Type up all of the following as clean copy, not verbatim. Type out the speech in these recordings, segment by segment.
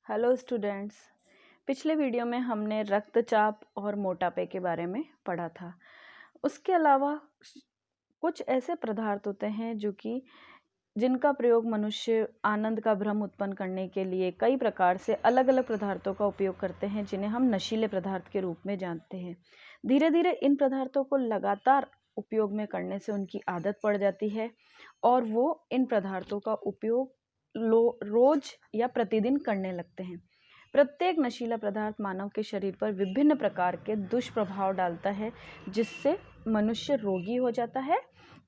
Hello students. पिछले video में हमने रक्तचाप और मोटापे के बारे में पढ़ा था। उसके अलावा कुछ ऐसे पदार्थ होते हैं जिनका प्रयोग मनुष्य आनंद का भ्रम उत्पन्न करने के लिए कई प्रकार से अलग अलग पदार्थों का उपयोग करते हैं, जिन्हें हम नशीले पदार्थ के रूप में जानते हैं। धीरे धीरे इन पदार्थों को लगातार उपयोग में करने से उनकी आदत पड़ जाती है और वो इन पदार्थों का उपयोग रोज या प्रतिदिन करने लगते हैं। प्रत्येक नशीला पदार्थ मानव के शरीर पर विभिन्न प्रकार के दुष्प्रभाव डालता है, जिससे मनुष्य रोगी हो जाता है।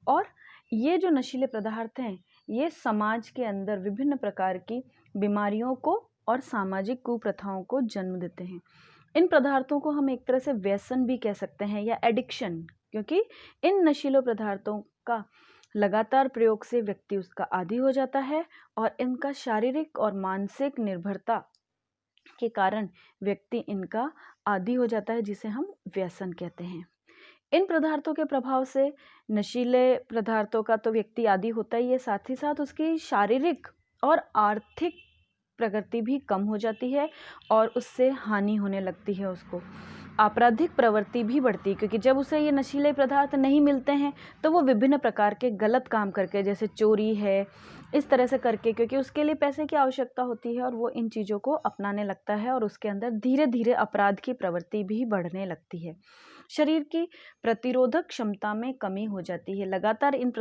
और ये जो नशीले पदार्थ हैं, ये समाज के अंदर विभिन्न प्रकार की बीमारियों को और सामाजिक कुप्रथाओं को जन्म देते हैं। इन पदार्थों को हम एक तरह से व्यसन भी कह सकते हैं या एडिक्शन, क्योंकि इन नशीले पदार्थों का लगातार प्रयोग से व्यक्ति उसका आदी हो जाता है और इनका शारीरिक और मानसिक निर्भरता के कारण व्यक्ति इनका आदी हो जाता है, जिसे हम व्यसन कहते हैं। इन पदार्थों के प्रभाव से नशीले पदार्थों का तो व्यक्ति आदी होता ही है, साथ ही साथ उसकी शारीरिक और आर्थिक प्रगति भी कम हो जाती है और उससे हानि होने लगती है। उसको आपराधिक प्रवृत्ति भी बढ़ती है, क्योंकि जब उसे ये नशीले पदार्थ नहीं मिलते हैं तो वो विभिन्न प्रकार के गलत काम करके, जैसे चोरी है, इस तरह से करके, क्योंकि उसके लिए पैसे की आवश्यकता होती है और वो इन चीज़ों को अपनाने लगता है और उसके अंदर धीरे धीरे अपराध की प्रवृत्ति भी बढ़ने लगती है। शरीर की प्रतिरोधक क्षमता में कमी हो जाती है। लगातार इन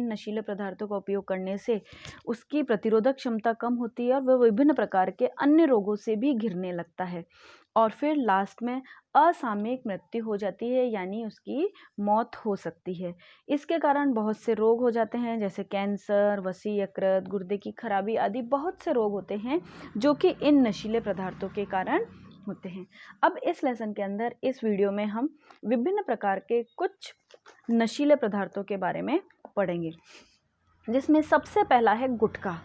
नशीले पदार्थों का उपयोग करने से उसकी प्रतिरोधक क्षमता कम होती है और वह विभिन्न प्रकार के अन्य रोगों से भी घिरने लगता है और फिर लास्ट में असामयिक मृत्यु हो जाती है, यानी उसकी मौत हो सकती है। इसके कारण बहुत से रोग हो जाते हैं, जैसे कैंसर, वसी यकृत, गुर्दे की खराबी आदि बहुत से रोग होते हैं जो कि इन नशीले पदार्थों के कारण होते हैं। अब इस लेसन के अंदर, इस वीडियो में हम विभिन्न प्रकार के कुछ नशीले पदार्थों के बारे में पढ़ेंगे, जिसमें सबसे पहला है गुटखा।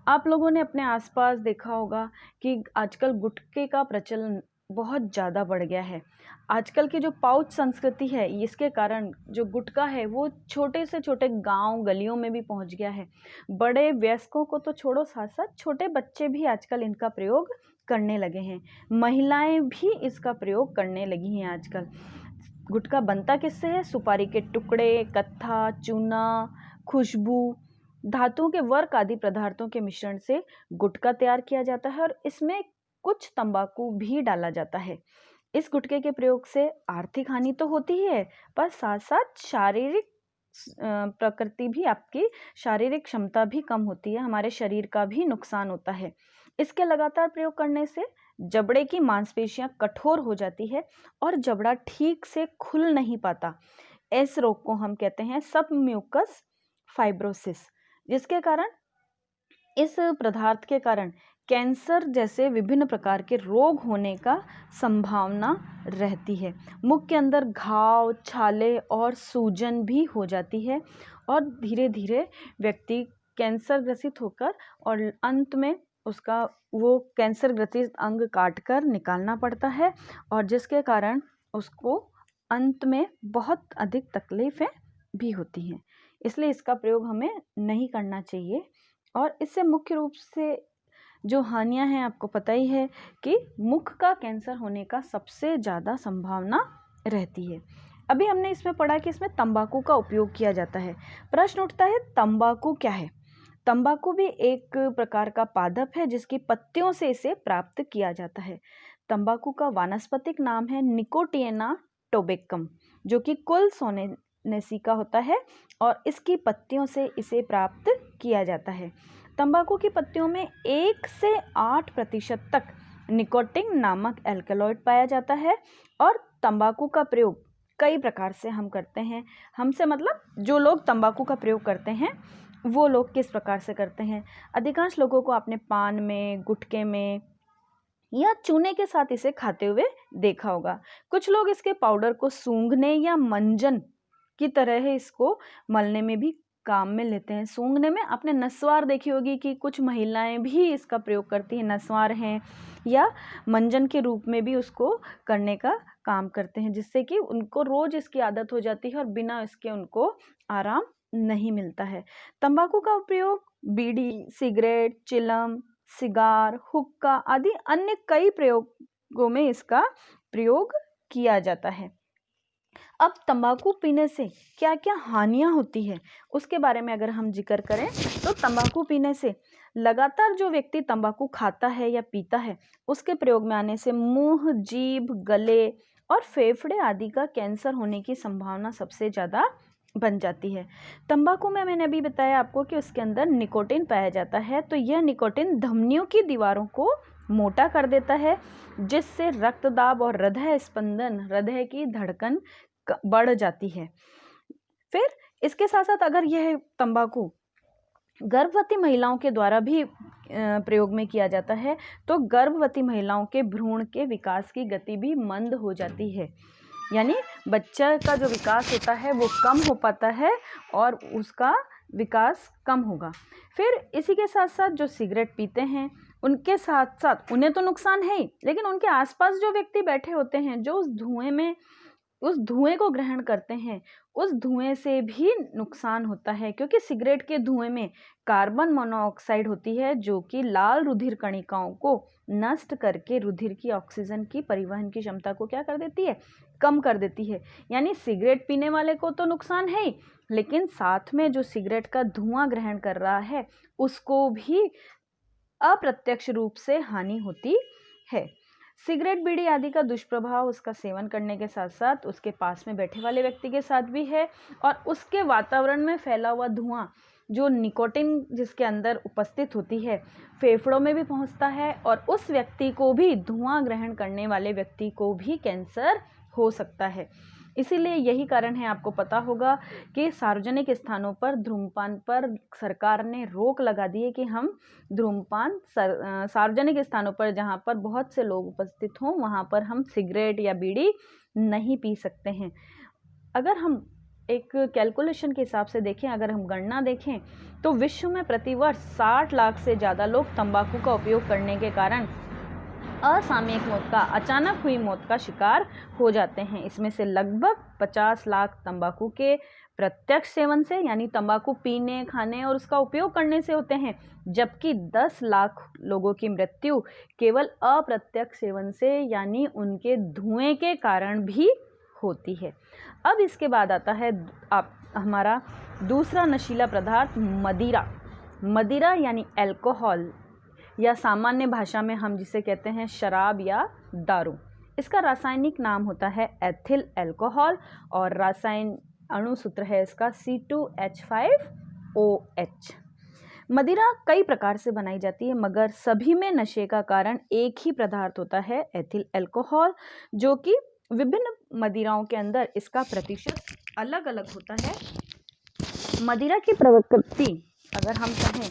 आप लोगों ने अपने आसपास देखा होगा कि आजकल गुटखे का प्रचलन बहुत ज़्यादा बढ़ गया है। आजकल की जो पाउच संस्कृति है, इसके कारण जो गुटखा है वो छोटे से छोटे गांव गलियों में भी पहुंच गया है। बड़े वयस्कों को तो छोड़ो, साथ साथ छोटे बच्चे भी आजकल इनका प्रयोग करने लगे हैं। महिलाएं भी इसका प्रयोग करने लगी हैं आजकल। गुटखा बनता किससे है? सुपारी के टुकड़े, कत्था, चूना, खुशबू, धातुओं के वर्क आदि पदार्थों के मिश्रण से गुटखा तैयार किया जाता है और इसमें कुछ तंबाकू भी डाला जाता है। इस गुटखे के प्रयोग से आर्थिक हानि तो होती ही है, पर साथ साथ शारीरिक प्रकृति भी, आपकी शारीरिक क्षमता भी कम होती है, हमारे शरीर का भी नुकसान होता है। इसके लगातार प्रयोग करने से जबड़े की मांसपेशियां कठोर हो जाती है और जबड़ा ठीक से खुल नहीं पाता। इस रोग को हम कहते हैं सबम्यूकस फाइब्रोसिस, जिसके कारण, इस पदार्थ के कारण कैंसर जैसे विभिन्न प्रकार के रोग होने का संभावना रहती है। मुख के अंदर घाव, छाले और सूजन भी हो जाती है और धीरे धीरे व्यक्ति कैंसर ग्रसित होकर और अंत में उसका वो कैंसर ग्रसित अंग काटकर निकालना पड़ता है और जिसके कारण उसको अंत में बहुत अधिक तकलीफें भी होती हैं। इसलिए इसका प्रयोग हमें नहीं करना चाहिए। और इससे मुख्य रूप से जो हानियां हैं, आपको पता ही है कि मुख का कैंसर होने का सबसे ज़्यादा संभावना रहती है। अभी हमने इसमें पढ़ा कि इसमें तंबाकू का उपयोग किया जाता है। प्रश्न उठता है, तंबाकू क्या है? तंबाकू भी एक प्रकार का पादप है जिसकी पत्तियों से इसे प्राप्त किया जाता है। तंबाकू का वानस्पतिक नाम है निकोटिएना टोबेकम, जो कि कुल सोनेसी का होता है और इसकी पत्तियों से इसे प्राप्त किया जाता है। तंबाकू की पत्तियों में 1 से 8% तक निकोटिन नामक एल्कलॉइड पाया जाता है और तंबाकू का प्रयोग कई प्रकार से हम करते हैं। हमसे मतलब जो लोग तंबाकू का प्रयोग करते हैं वो लोग किस प्रकार से करते हैं? अधिकांश लोगों को आपने पान में, गुटखे में या चूने के साथ इसे खाते हुए देखा होगा। कुछ लोग इसके पाउडर को सूंघने या मंजन की तरह इसको मलने में भी काम में लेते हैं। सूंघने में आपने नस्वार देखी होगी कि कुछ महिलाएं भी इसका प्रयोग करती हैं, नस्वार हैं, या मंजन के रूप में भी उसको करने का काम करते हैं, जिससे कि उनको रोज इसकी आदत हो जाती है और बिना इसके उनको आराम नहीं मिलता है। तंबाकू का उपयोग बीड़ी, सिगरेट, चिलम, सिगार, हुक्का आदि अन्य कई प्रयोगों में इसका प्रयोग किया जाता है। अब तंबाकू पीने से क्या क्या हानियां होती है उसके बारे में अगर हम जिक्र करें तो तंबाकू पीने से लगातार जो व्यक्ति तंबाकू खाता है या पीता है उसके प्रयोग में आने से मुंह, जीभ, गले और फेफड़े आदि का कैंसर होने की संभावना सबसे ज़्यादा बन जाती है। तंबाकू में मैंने अभी बताया आपको कि उसके अंदर निकोटिन पाया जाता है, तो यह निकोटिन धमनियों की दीवारों को मोटा कर देता है, जिससे रक्तदाब और हृदय स्पंदन, हृदय की धड़कन बढ़ जाती है। फिर इसके साथ साथ अगर यह तंबाकू गर्भवती महिलाओं के द्वारा भी प्रयोग में किया जाता है तो गर्भवती महिलाओं के भ्रूण के विकास की गति भी मंद हो जाती है, यानी बच्चा का जो विकास होता है वो कम हो पाता है और उसका विकास कम होगा। फिर इसी के साथ साथ जो सिगरेट पीते हैं उनके साथ साथ उन्हें तो नुकसान है ही, लेकिन उनके आसपास जो व्यक्ति बैठे होते हैं जो उस धुएं को ग्रहण करते हैं, उस धुएं से भी नुकसान होता है, क्योंकि सिगरेट के धुएं में कार्बन मोनोऑक्साइड होती है जो कि लाल रुधिर कणिकाओं को नष्ट करके रुधिर की ऑक्सीजन की परिवहन की क्षमता को क्या कर देती है, कम कर देती है। यानी सिगरेट पीने वाले को तो नुकसान है ही, लेकिन साथ में जो सिगरेट का धुआं ग्रहण कर रहा है उसको भी अप्रत्यक्ष रूप से हानि होती है। सिगरेट, बीड़ी आदि का दुष्प्रभाव उसका सेवन करने के साथ साथ उसके पास में बैठे वाले व्यक्ति के साथ भी है, और उसके वातावरण में फैला हुआ धुआं जो निकोटिन जिसके अंदर उपस्थित होती है फेफड़ों में भी पहुंचता है, और उस व्यक्ति को भी, धुआं ग्रहण करने वाले व्यक्ति को भी कैंसर हो सकता है। इसीलिए यही कारण है, आपको पता होगा कि सार्वजनिक स्थानों पर धूम्रपान पर सरकार ने रोक लगा दी है कि हम धूम्रपान सार्वजनिक स्थानों पर जहाँ पर बहुत से लोग उपस्थित हों वहाँ पर हम सिगरेट या बीड़ी नहीं पी सकते हैं। अगर हम एक कैलकुलेशन के हिसाब से देखें, अगर हम गणना देखें तो विश्व में प्रतिवर्ष 60 लाख से ज़्यादा लोग तंबाकू का उपयोग करने के कारण असामयिक मौत का, अचानक हुई मौत का शिकार हो जाते हैं। इसमें से लगभग 50 लाख तंबाकू के प्रत्यक्ष सेवन से, यानी तंबाकू पीने, खाने और उसका उपयोग करने से होते हैं, जबकि 10 लाख लोगों की मृत्यु केवल अप्रत्यक्ष सेवन से, यानी उनके धुएं के कारण भी होती है। अब इसके बाद आता है हमारा दूसरा नशीला पदार्थ, मदिरा। मदिरा यानी अल्कोहल, या सामान्य भाषा में हम जिसे कहते हैं शराब या दारू। इसका रासायनिक नाम होता है एथिल अल्कोहल और रासायनिक अणुसूत्र है इसका C2H5OH। मदिरा कई प्रकार से बनाई जाती है, मगर सभी में नशे का कारण एक ही पदार्थ होता है, एथिल अल्कोहल, जो कि विभिन्न मदिराओं के अंदर इसका प्रतिशत अलग अलग होता है। मदिरा की प्रवृत्ति अगर हम कहें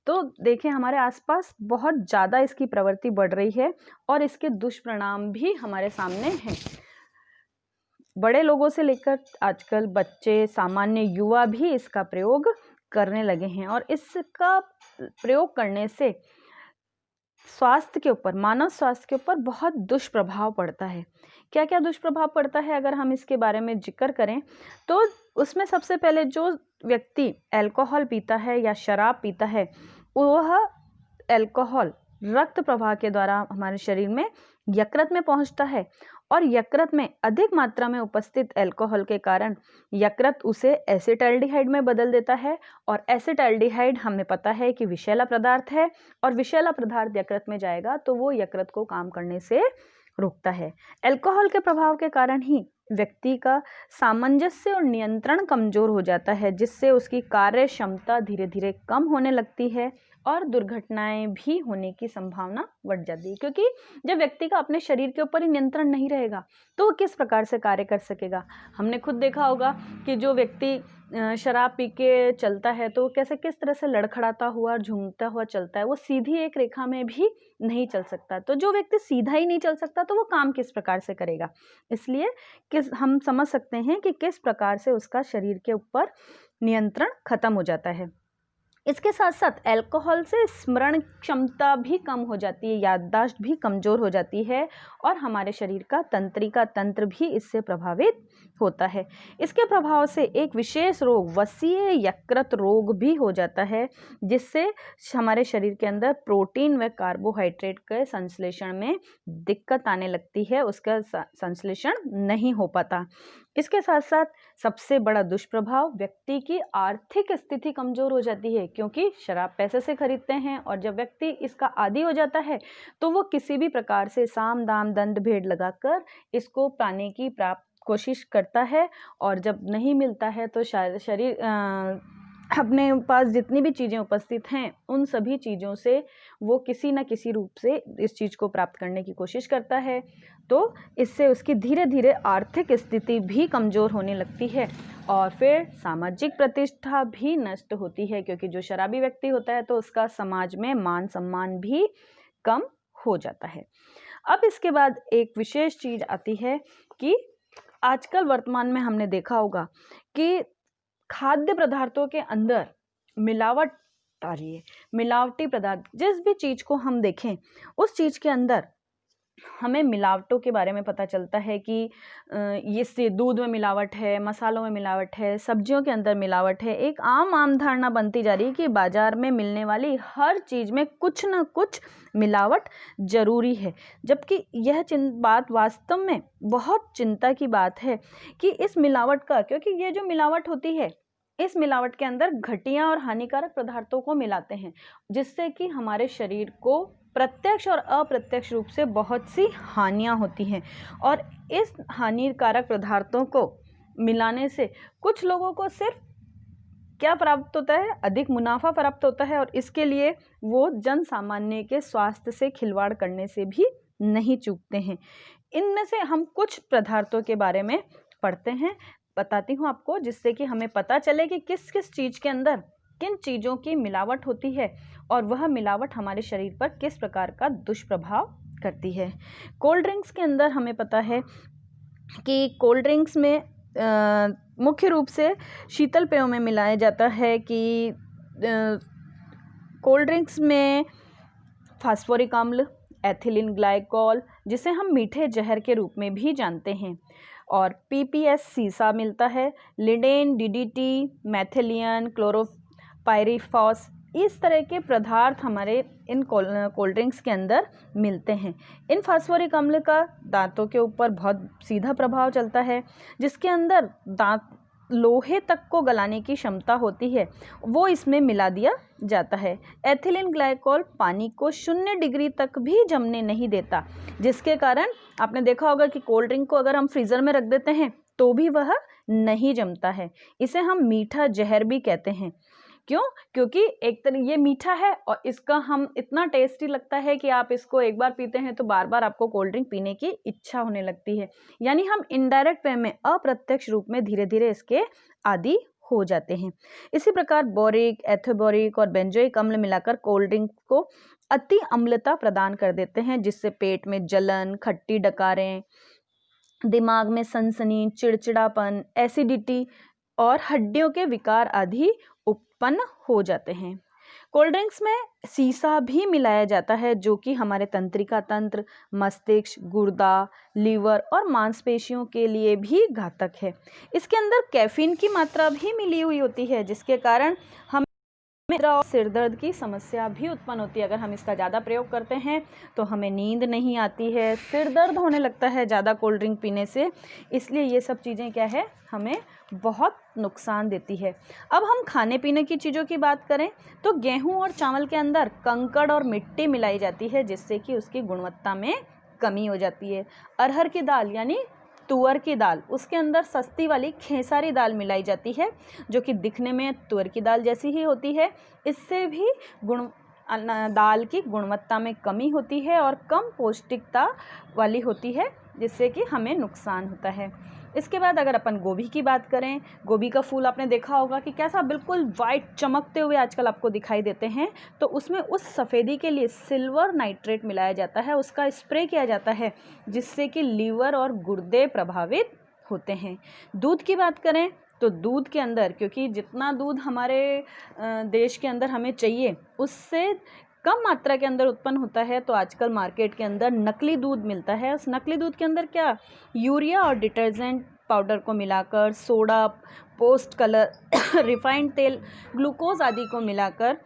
तो देखें, हमारे आसपास बहुत ज़्यादा इसकी प्रवृत्ति बढ़ रही है और इसके दुष्परिणाम भी हमारे सामने हैं। बड़े लोगों से लेकर आजकल बच्चे, सामान्य युवा भी इसका प्रयोग करने लगे हैं, और इसका प्रयोग करने से स्वास्थ्य के ऊपर, मानव स्वास्थ्य के ऊपर बहुत दुष्प्रभाव पड़ता है। क्या क्या दुष्प्रभाव पड़ता है अगर हम इसके बारे में जिक्र करें तो उसमें सबसे पहले जो व्यक्ति अल्कोहल पीता है या शराब पीता है, वह अल्कोहल रक्त प्रवाह के द्वारा हमारे शरीर में यकृत में पहुंचता है, और यकृत में अधिक मात्रा में उपस्थित अल्कोहल के कारण यकृत उसे एसिटाल्डिहाइड में बदल देता है, और एसिटाल्डिहाइड हमें पता है कि विषैला पदार्थ है, और विषैला पदार्थ यकृत में जाएगा तो वो यकृत को काम करने से रोकता है। अल्कोहल के प्रभाव के कारण ही व्यक्ति का सामंजस्य और नियंत्रण कमजोर हो जाता है, जिससे उसकी कार्य क्षमता धीरे धीरे कम होने लगती है और दुर्घटनाएं भी होने की संभावना बढ़ जाती है, क्योंकि जब व्यक्ति का अपने शरीर के ऊपर ही नियंत्रण नहीं रहेगा तो वो किस प्रकार से कार्य कर सकेगा। हमने खुद देखा होगा कि जो व्यक्ति शराब पी के चलता है तो कैसे किस तरह से लड़खड़ाता हुआ, झूमता हुआ चलता है, वो सीधी एक रेखा में भी नहीं चल सकता। तो जो व्यक्ति सीधा ही नहीं चल सकता तो वो काम किस प्रकार से करेगा। इसलिए हम समझ सकते हैं कि किस प्रकार से उसका शरीर के ऊपर नियंत्रण खत्म हो जाता है। इसके साथ साथ अल्कोहल से स्मरण क्षमता भी कम हो जाती है, याददाश्त भी कमज़ोर हो जाती है और हमारे शरीर का तंत्रिका तंत्र भी इससे प्रभावित होता है। इसके प्रभाव से एक विशेष रोग वसीय यकृत रोग भी हो जाता है, जिससे हमारे शरीर के अंदर प्रोटीन व कार्बोहाइड्रेट के संश्लेषण में दिक्कत आने लगती है, उसका संश्लेषण नहीं हो पाता। इसके साथ साथ सबसे बड़ा दुष्प्रभाव व्यक्ति की आर्थिक स्थिति कमज़ोर हो जाती है, क्योंकि शराब पैसे से खरीदते हैं और जब व्यक्ति इसका आदी हो जाता है तो वो किसी भी प्रकार से साम दाम दंड भेद लगाकर इसको पाने की कोशिश करता है और जब नहीं मिलता है तो शरीर अपने पास जितनी भी चीज़ें उपस्थित हैं उन सभी चीज़ों से वो किसी न किसी रूप से इस चीज़ को प्राप्त करने की कोशिश करता है, तो इससे उसकी धीरे धीरे आर्थिक स्थिति भी कमज़ोर होने लगती है और फिर सामाजिक प्रतिष्ठा भी नष्ट होती है, क्योंकि जो शराबी व्यक्ति होता है तो उसका समाज में मान सम्मान भी कम हो जाता है। अब इसके बाद एक विशेष चीज़ आती है कि आजकल वर्तमान में हमने देखा होगा कि खाद्य पदार्थों के अंदर मिलावट आ रही है। मिलावटी पदार्थ, जिस भी चीज़ को हम देखें उस चीज़ के अंदर हमें मिलावटों के बारे में पता चलता है कि इससे दूध में मिलावट है, मसालों में मिलावट है, सब्जियों के अंदर मिलावट है। एक आम धारणा बनती जा रही है कि बाज़ार में मिलने वाली हर चीज़ में कुछ ना कुछ मिलावट ज़रूरी है, जबकि यह बात वास्तव में बहुत चिंता की बात है कि इस मिलावट का, क्योंकि ये जो मिलावट होती है इस मिलावट के अंदर घटिया और हानिकारक पदार्थों को मिलाते हैं, जिससे कि हमारे शरीर को प्रत्यक्ष और अप्रत्यक्ष रूप से बहुत सी हानियां होती हैं। और इस हानिकारक पदार्थों को मिलाने से कुछ लोगों को सिर्फ क्या प्राप्त होता है, अधिक मुनाफा प्राप्त होता है, और इसके लिए वो जन सामान्य के स्वास्थ्य से खिलवाड़ करने से भी नहीं चूकते हैं। इनमें से हम कुछ पदार्थों के बारे में पढ़ते हैं, बताती हूँ आपको, जिससे कि हमें पता चले कि किस किस चीज़ के अंदर किन चीज़ों की मिलावट होती है और वह मिलावट हमारे शरीर पर किस प्रकार का दुष्प्रभाव करती है। कोल्ड ड्रिंक्स के अंदर हमें पता है कि कोल्ड ड्रिंक्स में मुख्य रूप से शीतल पेयों में मिलाया जाता है कि कोल्ड ड्रिंक्स में फास्फोरिक अम्ल, एथिलीन ग्लाइकोल, जिसे हम मीठे जहर के रूप में भी जानते हैं, और पीपीएस सीसा मिलता है, लिडेन, डीडीटी, मैथिलियन, क्लोरोपाइरीफॉस, इस तरह के पदार्थ हमारे इन कोल्ड ड्रिंक्स के अंदर मिलते हैं। इन फास्फोरिक अम्ल का दांतों के ऊपर बहुत सीधा प्रभाव चलता है, जिसके अंदर दांत लोहे तक को गलाने की क्षमता होती है, वो इसमें मिला दिया जाता है। एथिलीन ग्लाइकोल पानी को 0 डिग्री तक भी जमने नहीं देता, जिसके कारण आपने देखा होगा कि कोल्ड ड्रिंक को अगर हम फ्रीज़र में रख देते हैं तो भी वह नहीं जमता है। इसे हम मीठा जहर भी कहते हैं। क्यों? क्योंकि एक तरह ये मीठा है और इसका हम इतना टेस्टी लगता है कि आप इसको एक बार पीते हैं तो बार बार आपको कोल्ड ड्रिंक पीने की इच्छा होने लगती है। यानी हम इनडायरेक्ट वे में, अप्रत्यक्ष रूप में धीरे धीरे इसके आदी हो जाते हैं। इसी प्रकार बोरिक, एथोबोरिक और बेंजोइक अम्ल मिलाकर कोल्ड ड्रिंक को अति अम्लता प्रदान कर देते हैं, जिससे पेट में जलन, खट्टी डकारें, दिमाग में सनसनी, चिड़चिड़ापन, एसिडिटी और हड्डियों के विकार आदि उत्पन्न हो जाते हैं। कोल्ड ड्रिंक्स में सीसा भी मिलाया जाता है, जो कि हमारे तंत्रिका तंत्र, मस्तिष्क, गुर्दा, लीवर और मांसपेशियों के लिए भी घातक है। इसके अंदर कैफीन की मात्रा भी मिली हुई होती है, जिसके कारण हम और सिर दर्द की समस्या भी उत्पन्न होती है। अगर हम इसका ज़्यादा प्रयोग करते हैं तो हमें नींद नहीं आती है, सिर दर्द होने लगता है ज़्यादा कोल्ड ड्रिंक पीने से। इसलिए ये सब चीज़ें क्या है, हमें बहुत नुकसान देती है। अब हम खाने पीने की चीज़ों की बात करें तो गेहूं और चावल के अंदर कंकड़ और मिट्टी मिलाई जाती है, जिससे कि उसकी गुणवत्ता में कमी हो जाती है। अरहर की दाल यानी तुअर की दाल, उसके अंदर सस्ती वाली खेसारी दाल मिलाई जाती है, जो कि दिखने में तुअर की दाल जैसी ही होती है। इससे भी दाल की गुणवत्ता में कमी होती है और कम पौष्टिकता वाली होती है, जिससे कि हमें नुकसान होता है। इसके बाद अगर अपन गोभी की बात करें, गोभी का फूल आपने देखा होगा कि कैसा बिल्कुल वाइट चमकते हुए आजकल आपको दिखाई देते हैं, तो उसमें उस सफ़ेदी के लिए सिल्वर नाइट्रेट मिलाया जाता है, उसका स्प्रे किया जाता है, जिससे कि लीवर और गुर्दे प्रभावित होते हैं। दूध की बात करें तो दूध के अंदर, क्योंकि जितना दूध हमारे देश के अंदर हमें चाहिए उससे कम मात्रा के अंदर उत्पन्न होता है, तो आजकल मार्केट के अंदर नकली दूध मिलता है। उस नकली दूध के अंदर क्या यूरिया और डिटर्जेंट पाउडर को मिलाकर, सोडा, पोस्ट कलर, रिफाइंड तेल, ग्लूकोज आदि को मिलाकर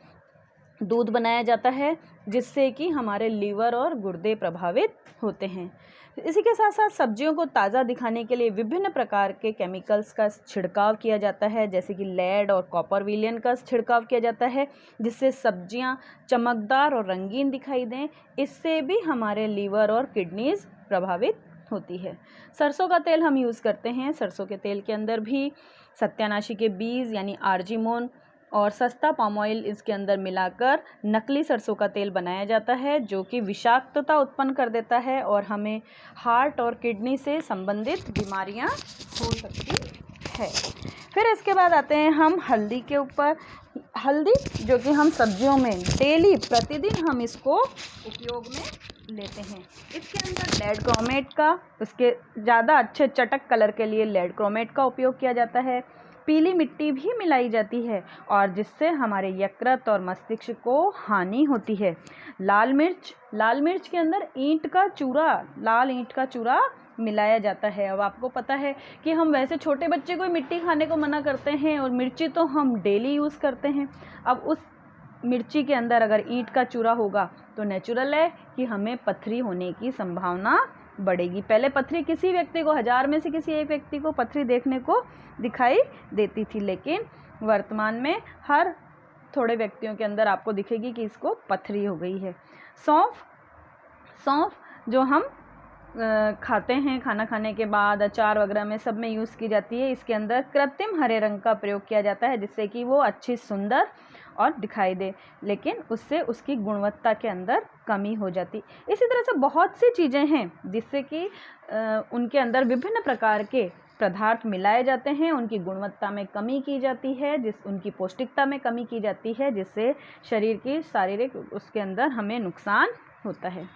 दूध बनाया जाता है, जिससे कि हमारे लीवर और गुर्दे प्रभावित होते हैं। इसी के साथ साथ सब्जियों को ताज़ा दिखाने के लिए विभिन्न प्रकार के केमिकल्स का छिड़काव किया जाता है, जैसे कि लेड और कॉपर विलियन का छिड़काव किया जाता है, जिससे सब्जियां चमकदार और रंगीन दिखाई दें। इससे भी हमारे लीवर और किडनीज प्रभावित होती है। सरसों का तेल हम यूज़ करते हैं। सरसों के तेल के अंदर भी सत्यानाशी के बीज यानी आर्जिमोन और सस्ता पाम ऑयल इसके अंदर मिलाकर नकली सरसों का तेल बनाया जाता है, जो कि विषाक्तता उत्पन्न कर देता है और हमें हार्ट और किडनी से संबंधित बीमारियां हो सकती है। फिर इसके बाद आते हैं हम हल्दी के ऊपर। हल्दी जो कि हम सब्जियों में डेली प्रतिदिन हम इसको उपयोग में लेते हैं। इसके अंदर लेड क्रोमेट का, उसके ज़्यादा अच्छे चटक कलर के लिए लेड क्रोमेट का उपयोग किया जाता है। पीली मिट्टी भी मिलाई जाती है और जिससे हमारे यकृत और मस्तिष्क को हानि होती है। लाल मिर्च के अंदर लाल ईंट का चूरा मिलाया जाता है। अब आपको पता है कि हम वैसे छोटे बच्चे को मिट्टी खाने को मना करते हैं और मिर्ची तो हम डेली यूज़ करते हैं। अब उस मिर्ची के अंदर अगर ईंट का चूरा होगा तो नेचुरल है कि हमें पथरी होने की संभावना बढ़ेगी। पहले पथरी किसी व्यक्ति को, 1000 में से किसी एक व्यक्ति को पथरी देखने को दिखाई देती थी, लेकिन वर्तमान में हर थोड़े व्यक्तियों के अंदर आपको दिखेगी कि इसको पथरी हो गई है। सौंफ जो हम खाते हैं, खाना खाने के बाद अचार वगैरह में सब में यूज़ की जाती है। इसके अंदर कृत्रिम हरे रंग का प्रयोग किया जाता है, जिससे कि वो अच्छी, सुंदर और दिखाई दे, लेकिन उससे उसकी गुणवत्ता के अंदर कमी हो जाती। इसी तरह से बहुत सी चीज़ें हैं जिससे कि उनके अंदर विभिन्न प्रकार के पदार्थ मिलाए जाते हैं, उनकी गुणवत्ता में कमी की जाती है, उनकी पौष्टिकता में कमी की जाती है, जिससे शरीर की शारीरिक उसके अंदर हमें नुकसान होता है।